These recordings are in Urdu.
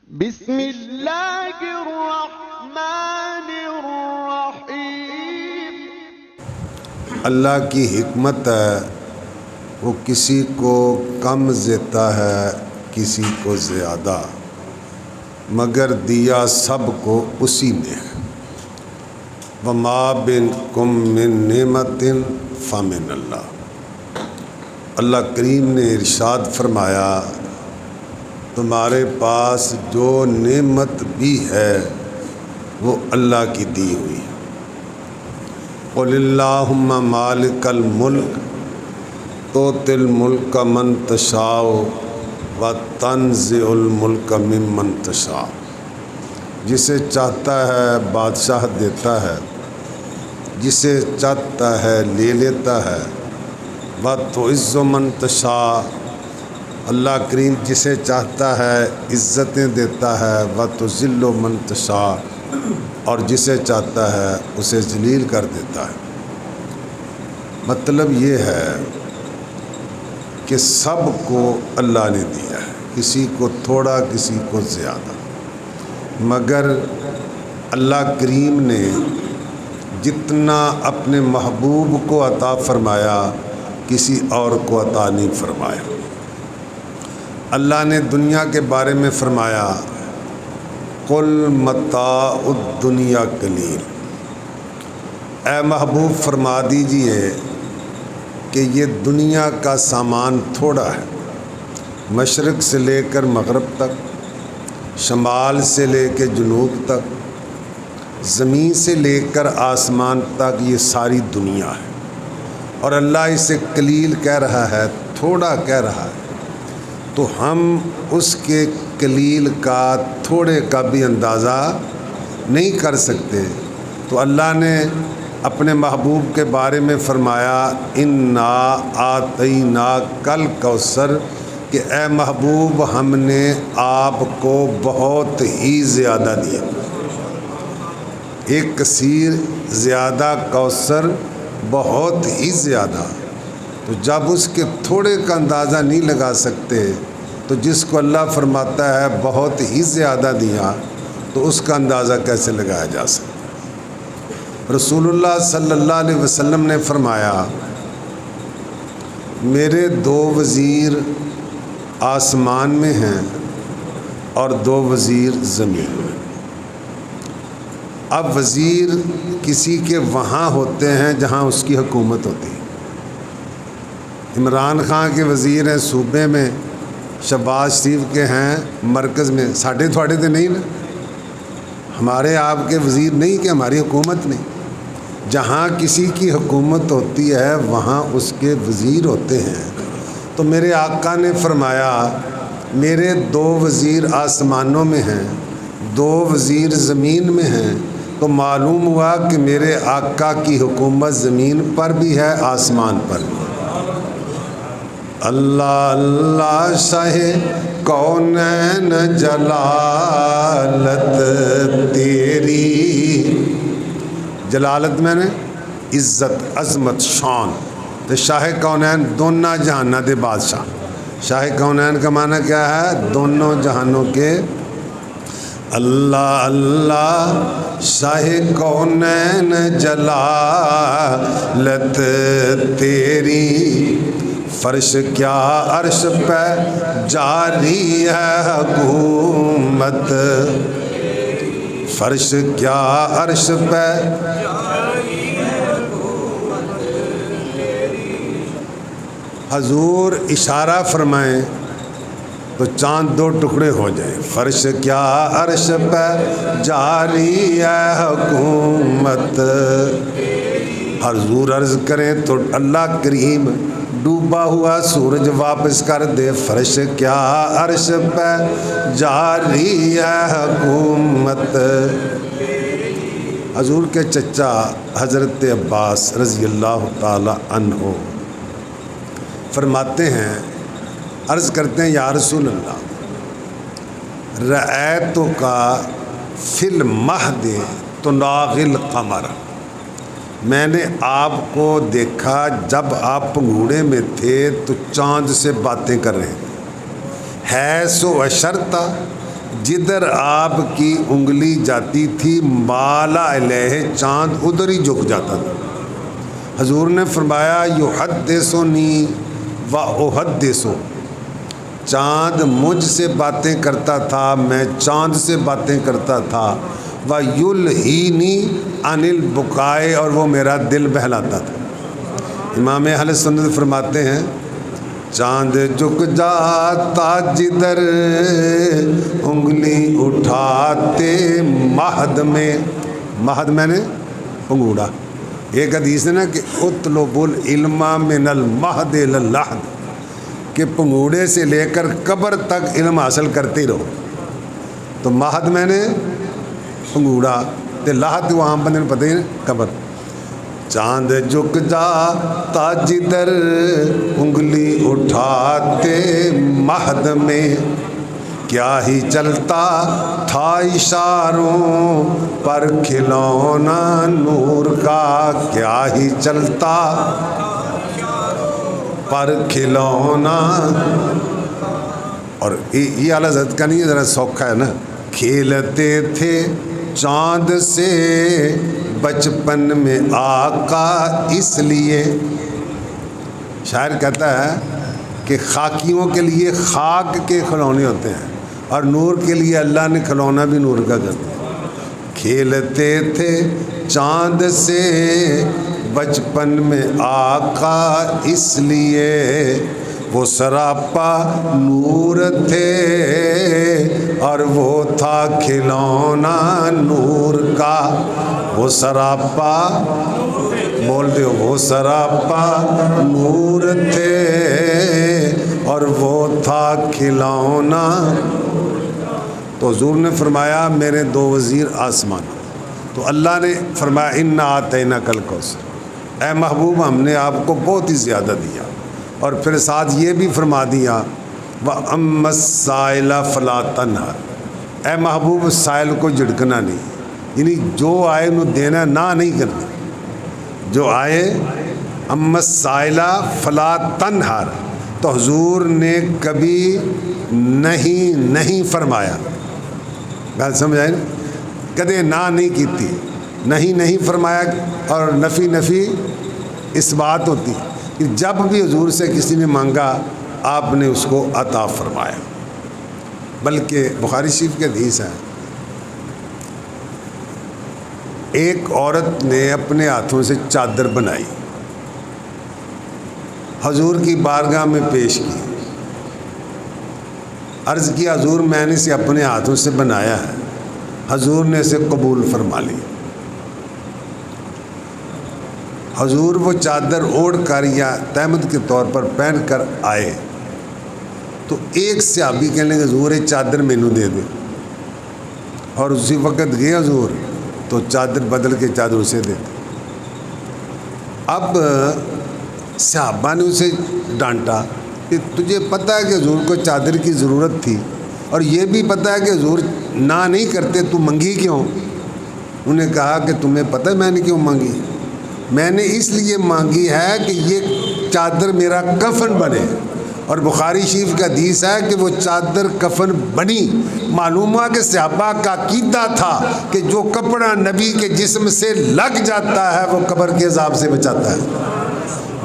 بسم اللہ الرحمن الرحیم۔ اللہ کی حکمت ہے، وہ کسی کو کم دیتا ہے کسی کو زیادہ، مگر دیا سب کو اسی نے ہے۔ وما بکم من نعمت فمن اللہ۔ اللہ کریم نے ارشاد فرمایا تمہارے پاس جو نعمت بھی ہے وہ اللہ کی دی ہوئی ہے۔ قل اللہم مالک الملک تؤتی الملک من تشاء وتنزع الملک ممن تشاء۔ جسے چاہتا ہے بادشاہ دیتا ہے، جسے چاہتا ہے لے لیتا ہے۔ وتعز من تشاء، اللہ کریم جسے چاہتا ہے عزتیں دیتا ہے۔ وتذل من تشاء، اور جسے چاہتا ہے اسے ذلیل کر دیتا ہے۔ مطلب یہ ہے کہ سب کو اللہ نے دیا ہے، کسی کو تھوڑا کسی کو زیادہ، مگر اللہ کریم نے جتنا اپنے محبوب کو عطا فرمایا کسی اور کو عطا نہیں فرمایا۔ اللہ نے دنیا کے بارے میں فرمایا قل متاع الدنیا قلیل، اے محبوب فرما دیجئے کہ یہ دنیا کا سامان تھوڑا ہے، مشرق سے لے کر مغرب تک، شمال سے لے کے جنوب تک، زمین سے لے کر آسمان تک، یہ ساری دنیا ہے۔ اور اللہ اسے قلیل کہہ رہا ہے، تھوڑا کہہ رہا ہے، تو ہم اس کے قلیل کا تھوڑے کا بھی اندازہ نہیں کر سکتے۔ تو اللہ نے اپنے محبوب کے بارے میں فرمایا انا اعطیناک الکوثر، کہ اے محبوب ہم نے آپ کو بہت ہی زیادہ دیا، ایک کثیر، زیادہ، کوثر، بہت ہی زیادہ۔ تو جب اس کے تھوڑے کا اندازہ نہیں لگا سکتے تو جس کو اللہ فرماتا ہے بہت ہی زیادہ دیا تو اس کا اندازہ کیسے لگایا جا سکتا؟ رسول اللہ صلی اللہ علیہ وسلم نے فرمایا میرے 2 وزیر آسمان میں ہیں اور 2 وزیر زمین میں۔ اب وزیر کسی کے وہاں ہوتے ہیں جہاں اس کی حکومت ہوتی ہے۔ عمران خان کے وزیر ہیں صوبے میں، شہباز شریف کے ہیں مرکز میں، ساڑھے تھوڑے تو نہیں نا، ہمارے آپ کے وزیر نہیں کہ ہماری حکومت نہیں۔ جہاں کسی کی حکومت ہوتی ہے وہاں اس کے وزیر ہوتے ہیں۔ تو میرے آقا نے فرمایا میرے 2 وزیر آسمانوں میں ہیں، 2 وزیر زمین میں ہیں۔ تو معلوم ہوا کہ میرے آقا کی حکومت زمین پر بھی ہے، آسمان پر بھی۔ اللہ اللہ شاہ کونین جلالت تیری، جلالت میں نے عزت، عظمت، شان۔ تو شاہ کونین دونوں جہانوں دے بادشاہ، شاہ کونین کا معنی کیا ہے؟ دونوں جہانوں کے۔ اللہ اللہ شاہ کونین جلالت تیری، فرش کیا عرش پہ جاری ہے حکومت، فرش کیا عرش پہ حضور اشارہ فرمائیں تو چاند 2 ٹکڑے ہو جائیں۔ فرش کیا عرش پہ جاری ہے حکومت، حضور عرض کریں تو اللہ کریم ڈوبا ہوا سورج واپس کر دے۔ فرش کیا عرش پہ جاری ہے حکومت۔ حضور کے چچا حضرت عباس رضی اللہ تعالی عنہ فرماتے ہیں، عرض کرتے ہیں یا رسول اللہ رأیتک فی المہد تناغی القمر، میں نے آپ کو دیکھا جب آپ پنگوڑے میں تھے تو چاند سے باتیں کر رہے تھے۔ ہے سو اشرتا، جدھر آپ کی انگلی جاتی تھی مالا علیہ چاند ادھر ہی جھک جاتا تھا۔ حضور نے فرمایا یحدثنی و احدثو، چاند مجھ سے باتیں کرتا تھا، میں چاند سے باتیں کرتا تھا، و یلہینی عن البکائے، اور وہ میرا دل بہلاتا تھا۔ امام اہل سنت فرماتے ہیں چاند جھک جاتا جدھر انگلی اٹھاتے مہد میں، مہد میں نے پنگوڑا۔ ایک حدیث ہے نا کہ اطلب العلم من المہد الی اللحد، کہ پنگوڑے سے لے کر قبر تک علم حاصل کرتے رہو۔ تو مہد میں نے پنگوڑا تے لحد وہاں بندے نے پتہ ہی نہیں قبر۔ چاند جھک جاتا جدھر انگلی اٹھاتے مہد میں، کیا ہی چلتا تھا اشاروں پر کھلونا نور کا، کیا ہی چلتا پر کھلونا۔ اور یہ اعلیٰ حضرت کا نہیں ہے، ذرا سوکھا ہے نا۔ کھیلتے تھے چاند سے بچپن میں آقا اس لیے، شاعر کہتا ہے کہ خاکیوں کے لیے خاک کے کھلونے ہوتے ہیں، اور نور کے لیے اللہ نے کھلونا بھی نور کا کر دیا۔ کھیلتے تھے چاند سے بچپن میں آقا اس لیے، وہ سراپا نور تھے اور وہ تھا کھلونا نور کا۔ وہ سراپا بول دو، وہ سراپا نور تھے اور وہ تھا کھلونا۔ تو حضور نے فرمایا میرے دو وزیر آسمان، تو اللہ نے فرمایا انا اعطیناک الکوثر، اے محبوب ہم نے آپ کو بہت ہی زیادہ دیا، اور پھر ساتھ یہ بھی فرما دیا وَأَمَّا السَّائِلَ فَلَا تَنْهَرْ، اے محبوب سائل کو جھڑکنا نہیں، یعنی جو آئے انہوں دینا نہ نہیں کرنا، جو آئے اما السائلہ فلا تنہر، تو حضور نے کبھی نہیں فرمایا، بات سمجھ آئی نا، کدے نہ نہیں کی تھی، نہیں فرمایا، اور نفی اس بات ہوتی کہ جب بھی حضور سے کسی نے مانگا آپ نے اس کو عطا فرمایا۔ بلکہ بخاری شریف کے حدیث ہے، ایک عورت نے اپنے ہاتھوں سے چادر بنائی، حضور کی بارگاہ میں پیش کی، عرض کیا حضور میں نے اسے اپنے ہاتھوں سے بنایا ہے، حضور نے اسے قبول فرما لی۔ حضور وہ چادر اوڑھ کر یا تہمت کے طور پر پہن کر آئے، تو ایک صحابی کہنے لگے حضور یہ چادر مینوں دے دے، اور اسی وقت گئے حضور تو چادر بدل کے چادر اسے دے دی۔ اب صحابہ نے اسے ڈانٹا کہ تجھے پتہ ہے کہ حضور کو چادر کی ضرورت تھی، اور یہ بھی پتہ ہے کہ حضور نہ نہیں کرتے، تو منگی کیوں؟ انہوں نے کہا کہ تمہیں پتہ ہے میں نے کیوں مانگی؟ میں نے اس لیے مانگی ہے کہ یہ چادر میرا کفن بنے، اور بخاری شریف کا حدیث ہے کہ وہ چادر کفن بنی۔ معلوم ہوا کہ صحابہ کا عقیدہ تھا کہ جو کپڑا نبی کے جسم سے لگ جاتا ہے وہ قبر کے عذاب سے بچاتا ہے،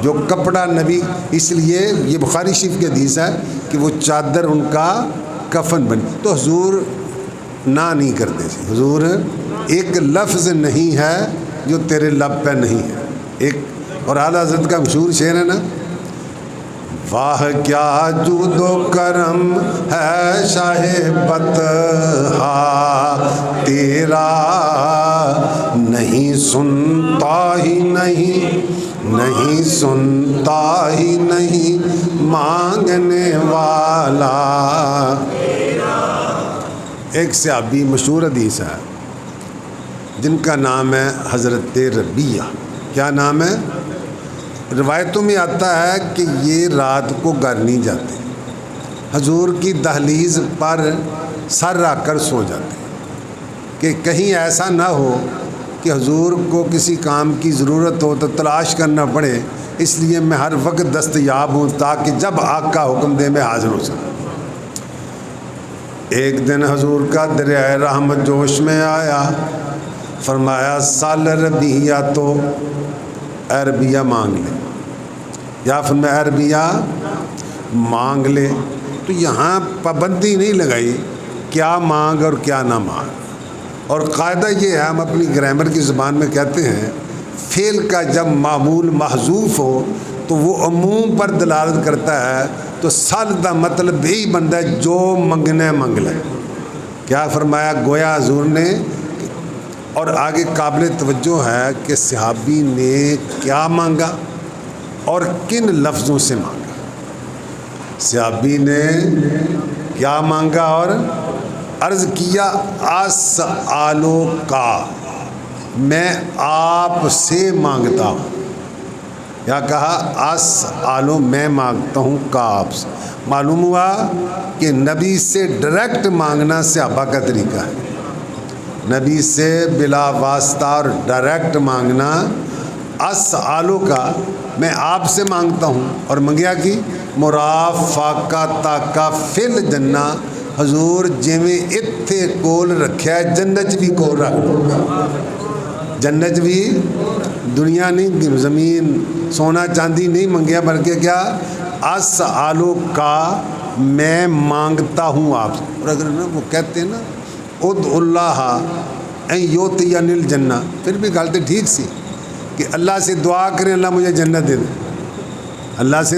جو کپڑا نبی، اس لیے یہ بخاری شریف کی حدیث ہے کہ وہ چادر ان کا کفن بنی۔ تو حضور نہ نہیں کرتے تھے، حضور ایک لفظ نہیں ہے جو تیرے لب پہ نہیں ہے۔ ایک اور اعلیٰ حضرت کا مشہور شعر ہے نا، واہ کیا جود و کرم ہے شاہ بطحا تیرا، نہیں سنتا ہی نہیں سنتا ہی نہیں مانگنے والا۔ ایک صحابی مشہور حدیث ہے جن کا نام ہے حضرت ربیہ، کیا نام ہے؟ روایتوں میں آتا ہے کہ یہ رات کو گھر نہیں جاتے، حضور کی دہلیز پر سر رکھ کر سو جاتے کہ کہیں ایسا نہ ہو کہ حضور کو کسی کام کی ضرورت ہو تو تلاش کرنا پڑے، اس لیے میں ہر وقت دستیاب ہوں تاکہ جب آقا حکم دے میں حاضر ہو سکوں۔ ایک دن حضور کا دریائے رحمت جوش میں آیا، فرمایا سال ربیہ، تو عربیہ مانگ لے، یا فرمایا عربیہ مانگ لے۔ تو یہاں پابندی نہیں لگائی کیا مانگ اور کیا نہ مانگ، اور قاعدہ یہ ہے، ہم اپنی گرامر کی زبان میں کہتے ہیں فعل کا جب معمول محذوف ہو تو وہ عموم پر دلالت کرتا ہے، تو سال دا مطلب یہی بنتا ہے جو منگنا منگ لے۔ کیا فرمایا گویا حضور نے، اور آگے قابل توجہ ہے کہ صحابی نے کیا مانگا اور کن لفظوں سے مانگا۔ صحابی نے کیا مانگا اور عرض کیا اسالو کا، میں آپ سے مانگتا ہوں، یا کہا اسالو میں مانگتا ہوں کا آپ سے۔ معلوم ہوا کہ نبی سے ڈائریکٹ مانگنا صحابہ کا طریقہ ہے، نبی سے بلا واسطہ اور ڈائریکٹ مانگنا۔ اسالو کا میں آپ سے مانگتا ہوں، اور منگیا کی مرافقتا کا فل جنہ، حضور جویں اتھے کول رکھیا ہے جنت بھی کول رکھ، جنت بھی دنیا نہیں، زمین سونا چاندی نہیں منگیا، بلکہ کیا اسالو کا میں مانگتا ہوں آپ سے۔ اور اگر نا وہ کہتے ہیں نا ادعو اللہ ان یؤتینی الجنہ، پھر بھی غلطی ٹھیک سی کہ اللہ سے دعا کریں اللہ مجھے جنت دے دے، اللہ سے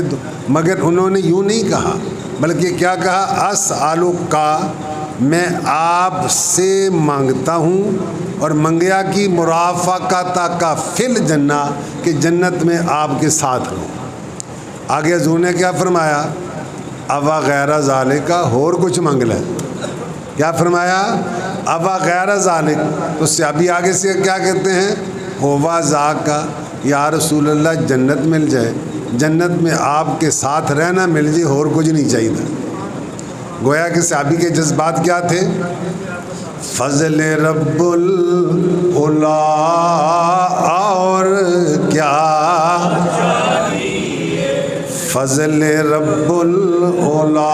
مگر انہوں نے یوں نہیں کہا، بلکہ کیا کہا اسالو کا میں آپ سے مانگتا ہوں، اور منگیا کی مرافقتا کا فل جنہ کہ جنت میں آپ کے ساتھ رہوں۔ آگے حضور نے کیا فرمایا اوا غیر ذالک، اور کچھ منگ لے۔ کیا فرمایا اوا غیر ذالک، تو صحابی آگے سے کیا کہتے ہیں ہوا ذاکا، یا رسول اللہ جنت مل جائے، جنت میں آپ کے ساتھ رہنا مل جائے، اور کچھ نہیں چاہیے تھا۔ گویا کہ صحابی کے جذبات کیا تھے، فضل رب العلا اور کیا، فضل رب العلا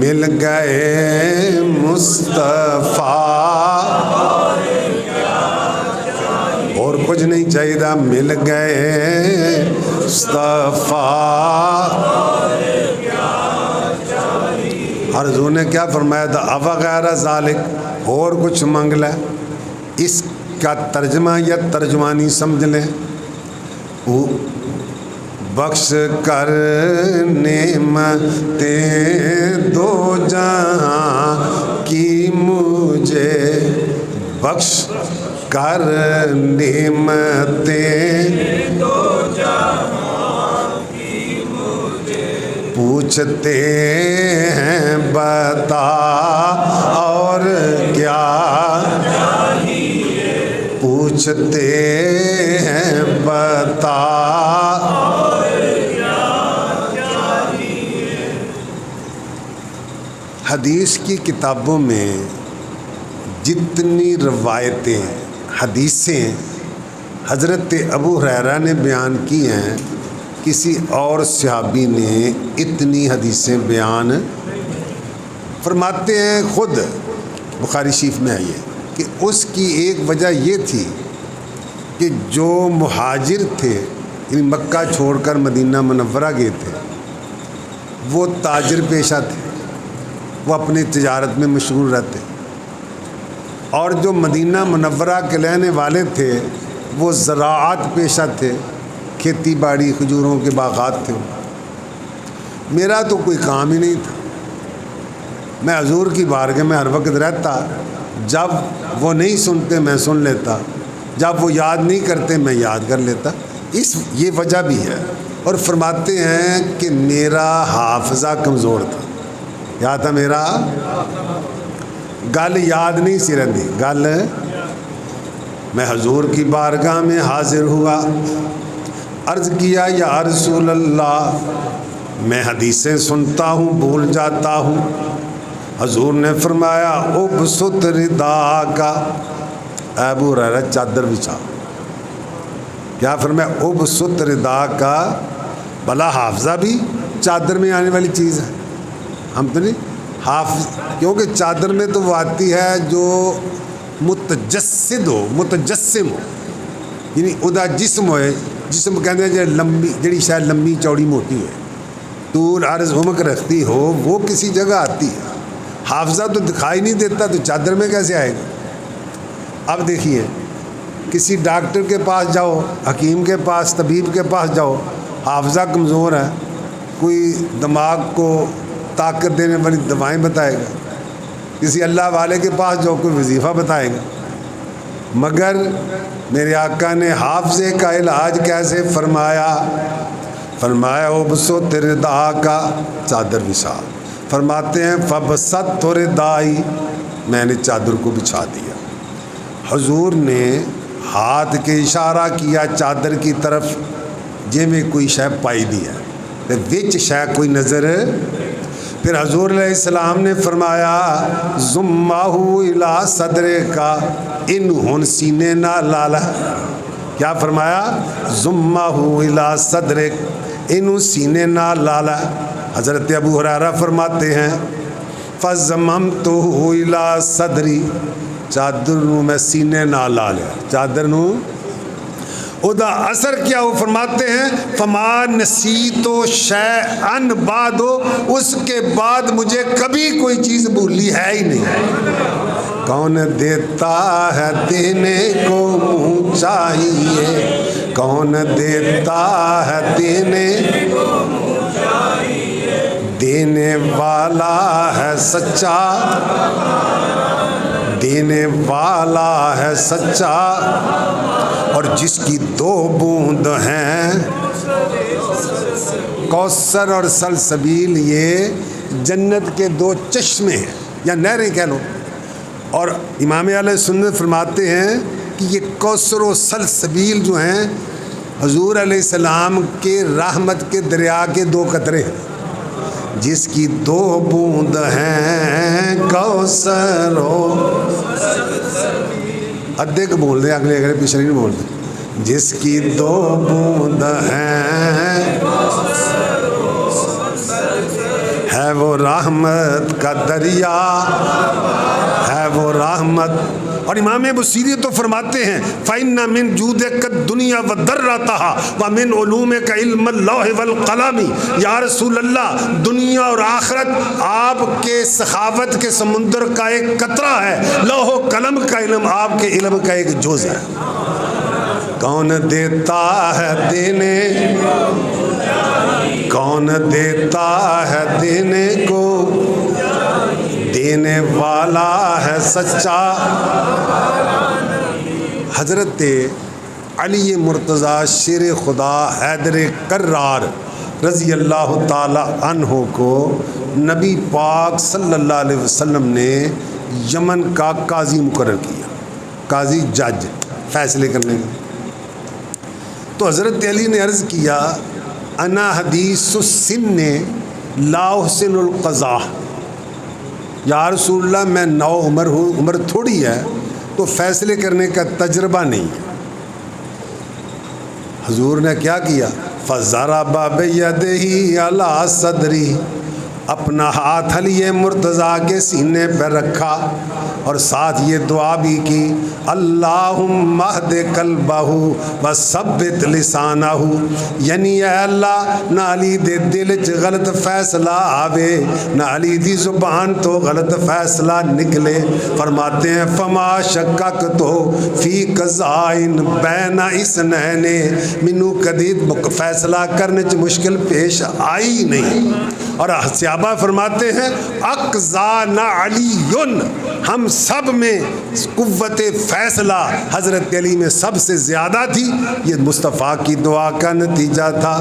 مل گئے مصطفیٰ، اور کچھ نہیں چاہیے تھا، مل گئے مصطفیٰ۔ اور حضور نے کیا فرمایا تھا اوا غیر ذالک، اور کچھ منگ لے۔ اس کا ترجمہ یا ترجمانی سمجھ لیں، بخش کر نعمتیں دو جہاں کی مجھے، بخش کر نعمتیں دو جہاں کی مجھے، پوچھتے ہیں بتا اور کیا چاہیے، پوچھتے ہیں بتا اور کیا چاہیے۔ حدیث کی کتابوں میں جتنی روایتیں حدیثیں حضرت ابو ہریرہ نے بیان کی ہیں، کسی اور صحابی نے اتنی حدیثیں بیان فرماتے ہیں۔ خود بخاری شریف میں آئی ہے کہ اس کی ایک وجہ یہ تھی کہ جو مہاجر تھے، یعنی مکہ چھوڑ کر مدینہ منورہ گئے تھے، وہ تاجر پیشہ تھے، وہ اپنی تجارت میں مشغول رہتے، اور جو مدینہ منورہ کے رہنے والے تھے وہ زراعت پیشہ تھے، کھیتی باڑی کھجوروں کے باغات تھے۔ میرا تو کوئی کام ہی نہیں تھا، میں حضور کی بارگاہ میں ہر وقت رہتا، جب وہ نہیں سنتے میں سن لیتا، جب وہ یاد نہیں کرتے میں یاد کر لیتا، یہ وجہ بھی ہے۔ اور فرماتے ہیں کہ میرا حافظہ کمزور تھا، کیا تھا میرا، گل یاد نہیں سی رہتی گل۔ میں حضور کی بارگاہ میں حاضر ہوا، عرض کیا یا رسول اللہ میں حدیثیں سنتا ہوں بھول جاتا ہوں۔ حضور نے فرمایا ابسط ردا کا، اے ابو ہریرہ چادر بچھا۔ کیا فرمایا ابسط ردا کا، بلا حافظہ بھی چادر میں آنے والی چیز ہے، ہم تو نہیں حافظ، کیونکہ چادر میں تو وہ آتی ہے جو متجسد ہو، متجسم ہو، یعنی ادا جسم ہوئے، جسم کہتے ہیں جو لمبی، جڑی شاید لمبی چوڑی موٹی ہے، طول عرض عمق رکھتی ہو، وہ کسی جگہ آتی ہے۔ حافظہ تو دکھائی نہیں دیتا، تو چادر میں کیسے آئے گا؟ اب دیکھیے، کسی ڈاکٹر کے پاس جاؤ، حکیم کے پاس، طبیب کے پاس جاؤ، حافظہ کمزور ہے، کوئی دماغ کو طاقت دینے والی دوائیں بتائے گا، کسی اللہ والے کے پاس جاؤ کوئی وظیفہ بتائے گا، مگر میرے آقا نے حافظے کا علاج کیسے فرمایا؟ فرمایا او بسو تیرے دا کا چادر بچھا، فرماتے ہیں فبست تورے دائی، میں نے چادر کو بچھا دیا۔ حضور نے ہاتھ کے اشارہ کیا چادر کی طرف، جے میں کوئی شے پائی دی ہے، وچ شے کوئی نظر۔ پھر حضور علیہ السلام نے فرمایا زمہو الی صدرے کا، انہن سینے نہ لالا، کیا فرمایا؟ زمہو الی صدرے، انہن سینے نہ لالا۔ حضرت ابو ہریرہ فرماتے ہیں فضممتہ الی صدری، چادر نو میں سینے نہ لا لیا، چادر نو ادا اثر کیا؟ وہ فرماتے ہیں فما نسیتو شیئن بعدو، اس کے بعد مجھے کبھی کوئی چیز بھولی ہے ہی نہیں۔ کون دیتا ہے دینے کو منہ چاہیے، کون دیتا ہے دینے کو منہ چاہیے، دینے والا ہے سچا، دینے والا ہے سچا، اور جس کی دو بوند ہیں، کوثر اور سلسبیل یہ جنت کے دو چشمے ہیں یا نہریں کہہ لو، اور امام علیہ سنت فرماتے ہیں کہ یہ کوثر و سلسبیل جو ہیں حضور علیہ السلام کے رحمت کے دریا کے دو قطرے ہیں، جس کی دو بوند ہیں کوثر و، ادھے کو بول دیں، اگلے پیچھے نہیں بول دیں، جس کی دو بوند ہیں ہے وہ رحمت کا دریا، ہے وہ رحمت۔ اور امام بصیری تو فرماتے ہیں فَإِنَّ مِن جُودِكَ الدُّنْيَا وَضَرَّتَهَا وَمِنْ عُلُومِكَ عِلْمَ اللَّوْحِ وَالْقَلَمِ، یا رسول اللہ دنیا اور آخرت آپ کے سخاوت کے سمندر کا ایک قطرہ ہے، لوح و قلم کا علم آپ کے علم کا ایک جز ہے۔ کون دیتا ہے دینے، کون دیتا ہے دینے کو، دینے والا ہے سچا۔ حضرت علی مرتضیٰ شیر خدا حیدر کرار رضی اللہ تعالی عنہ کو نبی پاک صلی اللہ علیہ وسلم نے یمن کا قاضی مقرر کیا، قاضی جج فیصلے کرنے کا۔ تو حضرت علی نے عرض کیا انا حدیث السن لا احسن القضاء، یا رسول اللہ میں نو عمر ہوں، عمر تھوڑی ہے تو فیصلے کرنے کا تجربہ نہیں ہے۔ حضور نے کیا کیا؟ فَضَرَبَ بِيَدِهِ عَلَى صَدْرِهِ، اپنا ہاتھ علی مرتضیٰ کے سینے پہ رکھا اور ساتھ یہ دعا بھی کی اللہم اہد قلبہ وثبت لسانہ، یعنی اے اللہ نہ علی دے دل چ غلط فیصلہ آوے، نہ علی دی زبان تو غلط فیصلہ نکلے۔ فرماتے ہیں فما شکک تو فی قضائن بین اسنین، منو کدی فیصلہ کرنے چ مشکل پیش آئی نہیں۔ اور صحابہ فرماتے ہیں اقضانا علی، ہم سب میں قوت فیصلہ حضرت علی میں سب سے زیادہ تھی۔ یہ مصطفیٰ کی دعا کا نتیجہ تھا۔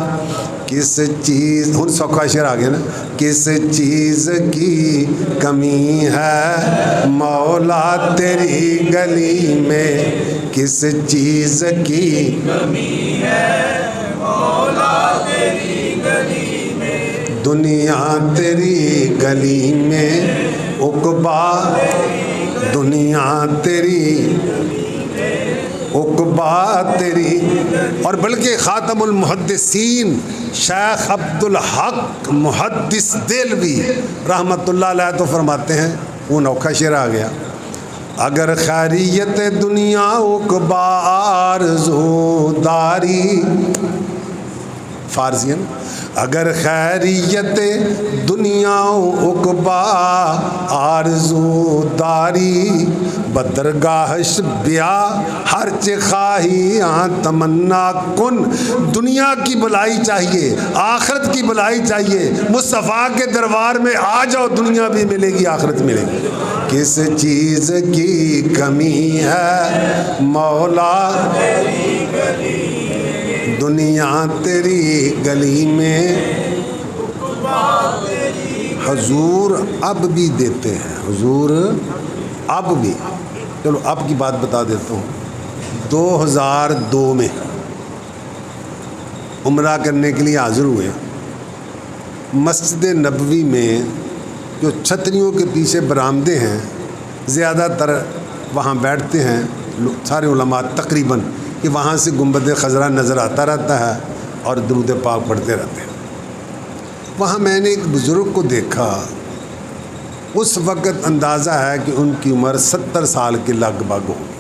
کس چیز، ہن سوکھا شعر آ گیا نا، کس چیز کی کمی ہے مولا تیری گلی میں، کس چیز کی کمی ہے مولا تیری گلی میں، دنیا تیری گلی میں عقبا، دنیا تیری عقبا تیری. اور بلکہ خاتم المحدثین شیخ عبد الحق محدث دہلوی رحمۃ اللہ علیہ تو فرماتے ہیں، وہ نوکھا شعر آ گیا، اگر خیریت دنیا عقبا آرزو داری، فارسی ہے نا، اگر خیریت دنیا عقبا آرزو داری، بدرگاہش بیا ہر چہ خواہی تمنا کن. دنیا کی بھلائی چاہیے، آخرت کی بھلائی چاہیے، مصطفیٰ کے دربار میں آ جاؤ، دنیا بھی ملے گی، آخرت ملے گی. کس چیز کی کمی ہے مولا دنیا تیری گلی میں. حضور اب بھی دیتے ہیں، حضور اب بھی. چلو اب کی بات بتا دیتا ہوں. 2002 میں عمرہ کرنے کے لیے حاضر ہوئے. مسجد نبوی میں جو چھتریوں کے پیچھے برآمدے ہیں، زیادہ تر وہاں بیٹھتے ہیں سارے علماء تقریباً، کہ وہاں سے گنبد خضرا نظر آتا رہتا ہے اور درود پاک پڑھتے رہتے ہیں. وہاں میں نے ایک بزرگ کو دیکھا، اس وقت اندازہ ہے کہ ان کی عمر 70 سال کے لگ بھگ ہوگی.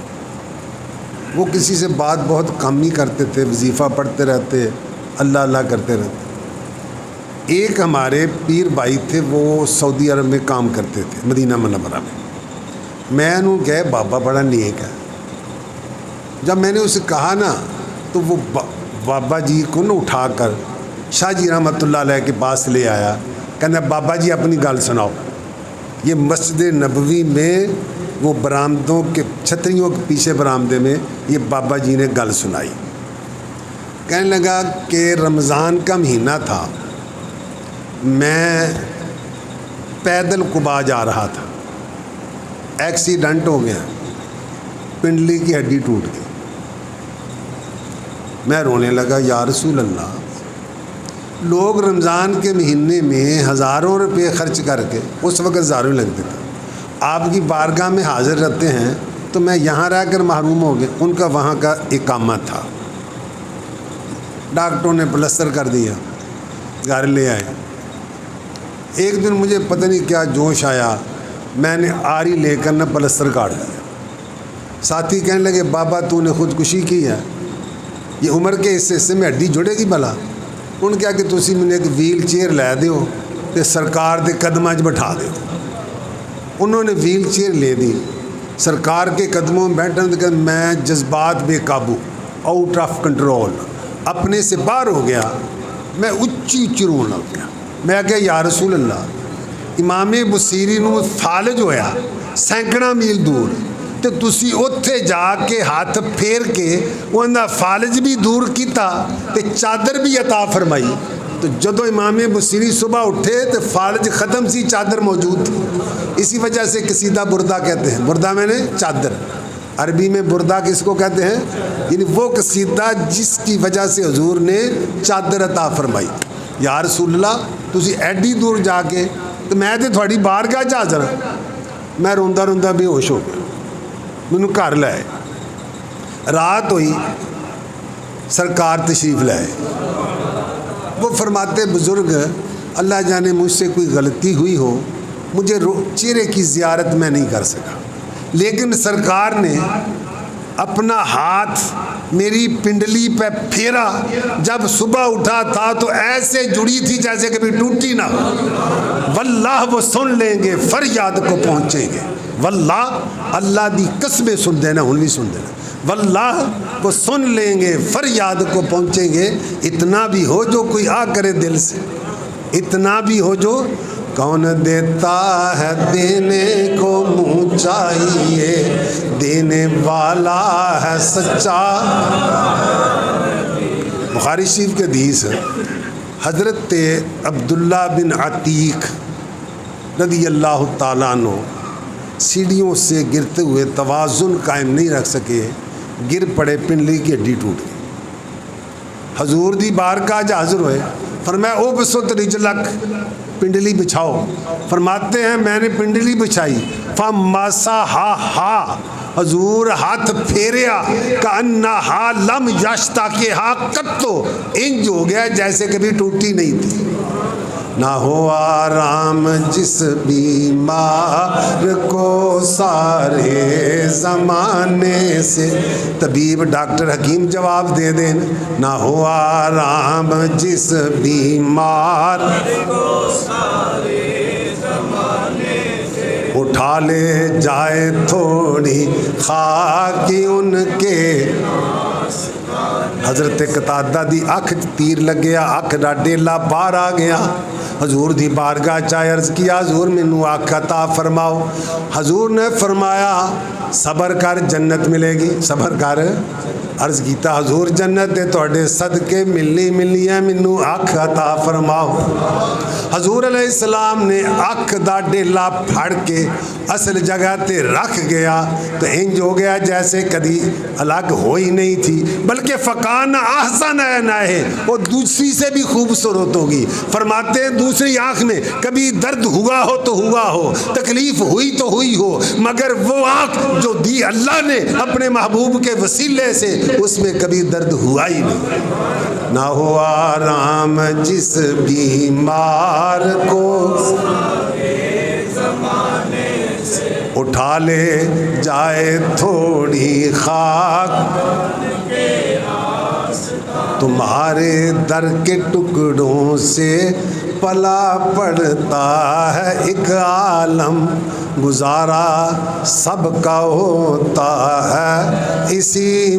وہ کسی سے بات بہت کم ہی کرتے تھے، وظیفہ پڑھتے رہتے، اللہ اللہ کرتے رہتے. ایک ہمارے پیر بھائی تھے، وہ سعودی عرب میں کام کرتے تھے، مدینہ منورہ میں. میں انہوں گئے، بابا بڑا نیک ہے. جب میں نے اسے کہا نا تو وہ بابا جی کو نا اٹھا کر شاہ جی رحمۃ اللہ علیہ کے پاس لے آیا. کہنا بابا جی اپنی گل سناؤ. یہ مسجد نبوی میں وہ برآمدوں کے چھتریوں کے پیچھے برآمدے میں یہ بابا جی نے گل سنائی. کہنے لگا کہ رمضان کا مہینہ تھا، میں پیدل قباء جا رہا تھا، ایکسیڈنٹ ہو گیا، پنڈلی کی ہڈی ٹوٹ گئی. میں رونے لگا، یا رسول اللہ، لوگ رمضان کے مہینے میں ہزاروں روپے خرچ کر کے، اس وقت ہزاروں لگتے تھے، آپ کی بارگاہ میں حاضر رہتے ہیں، تو میں یہاں رہ کر محروم ہو گیا. ان کا وہاں کا اقامہ تھا، ڈاکٹروں نے پلستر کر دیا، گھر لے آئے. ایک دن مجھے پتہ نہیں کیا جوش آیا، میں نے آری لے کر نہ پلستر کاٹ دیا. ساتھی کہنے لگے بابا تو نے خودکشی کی ہے، یہ عمر کے حصے میں ہڈی جڑے گی بلا. ان کیا کہ تسی میں نے ایک ویل چیئر لے دیو تے سرکار دے قدماں وچ بٹھا دیو. انہوں نے ویل چیئر لے دی، سرکار کے قدموں میں بیٹھنے کہ میں جذبات بے قابو، آؤٹ آف کنٹرول، اپنے سے باہر ہو گیا. میں اچھی رونے لگ گیا. میں کہا یا رسول اللہ، امام بصیری نو فالج ہویا سینکڑا میل دور، تو تسی اوتھے جا کے ہاتھ پھیر کے انہاں فالج بھی دور کیتا تے چادر بھی عطا فرمائی. تو جدو امام بصیری صبح اٹھے تو فالج ختم سی، چادر موجود تھی. اسی وجہ سے قصیدہ بردہ کہتے ہیں، بردہ میں نے چادر، عربی میں بردہ کس کو کہتے ہیں؟ یعنی وہ قصیدہ جس کی وجہ سے حضور نے چادر عطا فرمائی. یا رسول اللہ تسی ایڈی دور جا کے، تو میں تے تھوڑی بارگاہ چ حاضر ہاں. میں روندا روندا بے ہوش ہو گیا. مینوں گھر لائے، رات ہوئی، سرکار تشریف لائے. وہ فرماتے بزرگ اللہ جانے مجھ سے کوئی غلطی ہوئی ہو، مجھے چہرے کی زیارت میں نہیں کر سکا، لیکن سرکار نے اپنا ہاتھ میری پنڈلی پہ پھیرا. جب صبح اٹھا تھا تو ایسے جڑی تھی جیسے کبھی ٹوٹی نہ ہو. واللہ وہ سن لیں گے، فریاد کو پہنچیں گے. واللہ اللہ دی قسمیں سن دینا، ہن بھی سن دینا. واللہ وہ سن لیں گے، فریاد کو پہنچیں گے. اتنا بھی ہو جو کوئی آ کرے دل سے، اتنا بھی ہو جو کون دیتا ہے دینے کو منہ چاہیے، دینے والا ہے سچا. بخاری شریف کے حدیث ہے، حضرت عبداللہ بن عتیق رضی اللہ تعالیٰ عنہ سیڑھیوں سے گرتے ہوئے توازن قائم نہیں رکھ سکے، گر پڑے، پنڈلی کی ہڈی ٹوٹ گئی. حضور دی بارگاہ جا حاضر ہوئے، فرمایا او بسط رجلک، پنڈلی بچھاؤ. فرماتے ہیں میں نے پنڈلی بچھائی، فمسحھا، حضور ہاتھ پھیریا کأنہا لم یشتکیہا قط، انج ہو گیا جیسے کبھی ٹوٹی نہیں تھی۔ نہ ہو آرام جس بیمار کو سارے زمانے سے، طبیب ڈاکٹر حکیم جواب دے دیں، نہ ہو آرام جس بیمار کو سارے زمانے سے، اٹھا لے جائے تھوڑی خاک ان کے۔ حضرت قتادہ دی اکھ تیر لگیا، اکھ دا ڈیلا باہر آ گیا۔ حضور دی بارگاہ چاہے عرض کیا حضور مینوں اکھ عطا فرماؤ۔ حضور نے فرمایا صبر کر جنت ملے گی، صبر کر۔ عرض کیتا حضور جنت دے تواڈے صدقے ملنی ہے، مینوں اکھ عطا فرماؤ۔ حضور علیہ السلام نے اکھ دا ڈیلا پھڑ کے اصل جگہ تے رکھ گیا تو انج ہو گیا جیسے کدی الگ ہوئی نہیں تھی، بلکہ فکان احسن عینیہ، وہ دوسری سے بھی خوبصورت ہوگی۔ فرماتے ہیں دوسری آنکھ میں کبھی درد ہوا ہو تو ہوا ہو، تکلیف ہوئی تو ہوئی ہو، مگر وہ آنکھ جو دی اللہ نے اپنے محبوب کے وسیلے سے، اس میں کبھی درد ہوا ہی نہیں۔ نہ ہو آرام جس بیمار کو اٹھا لے جائے تھوڑی خاک، تمہارے در کے ٹکڑوں سے پلا پڑتا ہے ایک عالم، گزارا سب کا ہوتا ہے اسی